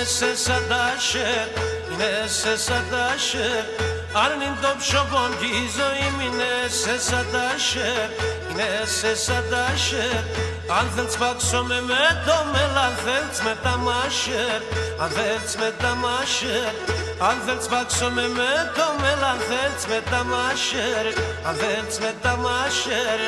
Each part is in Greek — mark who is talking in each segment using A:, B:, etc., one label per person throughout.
A: σε σαν τα σερ, είναι σε σαν τα σερ. Αν είναι το ψωμόν κι η ζωή μου είναι σε σαν τα σερ, είναι σε σαν τα σερ. Αν θέλεις πάξομαι με το μέλ, αν θέλεις με τα μασέρ, αν θέλεις με τα μασέρ. Αν θέλεις πάξομαι με το μέλ, αν θέλεις με τα μασέρ, αν θέλεις με τα μασέρ.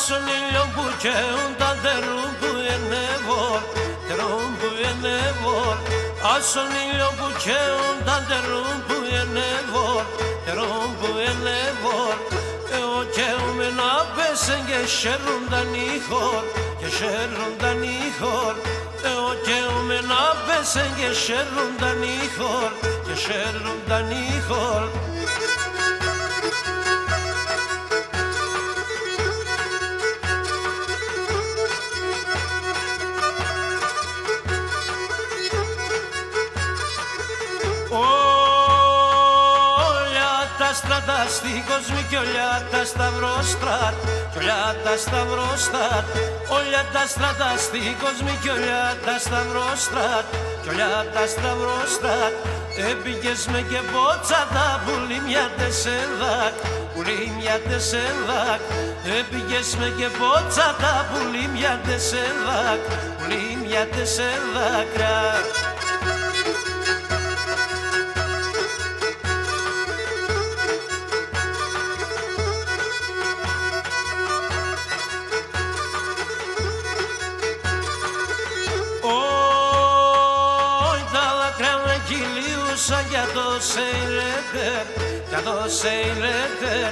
A: Son ήλιο που καίουνταν τερούν που είναι βορ, τερούν που είναι βορ. Άσον ήλιο που καίουνταν τερούν που είναι βορ, τερούν που είναι βορ. Εγώ καίουμε να πέσεν και σέρνονταν οι χορ, και σέρνονταν οι χορ. Εγώ καίουμε να πέσεν και σέρνονταν οι χορ, και σέρνονταν οι χορ. Τα στρατά στην κοσμή κι όλια τα σταυροστράτ, κι όλια τα σταυροστράτ. Όλια τα στρατά στην κοσμή κι όλια τα σταυροστράτ, κι όλια τα σταυροστράτ. Έπηγες με και πότσατα πουλί μια τεσσελάκ, πουλί μια τεσσελάκ. Έπηγες με και πότσατα πουλί μια τεσσελάκ, πουλί μια τεσσελάκ. Για το σέιλετερ, για το σέιλετερ.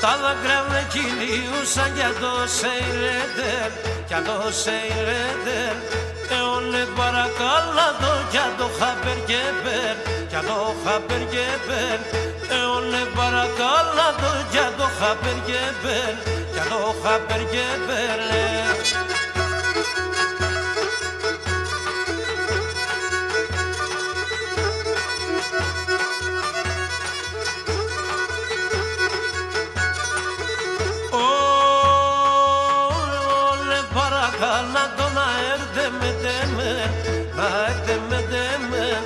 A: Τα δάκρυα με κυλίουσαν για το σέιλετερ, για το σέιλετερ. Εώνε παρακαλάτο για το χάπερ και πέρ, για το χάπερ και πέρ. Εώνε παρακαλάτο για το χάπερ και πέρ, για το χάπερ και πέρ. Παρακαλάτο να έρθει με τέμεν, να έρθει με τέμεν.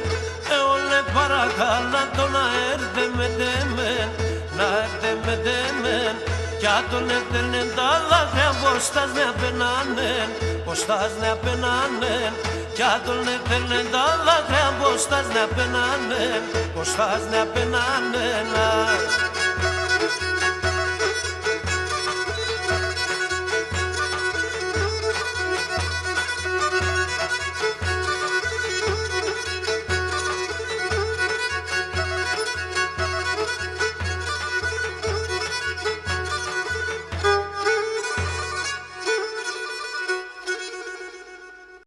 A: Όλε παρακαλάτο να έρθει με τέμεν, να έρθει με τέμεν. Κι αν τον έτερνε τα δάκρυα πως τας με απενάνεν, πως τας με απενάνεν. Κι αν τον έτερνε τα δάκρυα πως τας με απενάνεν, πως τας με απενάνεν.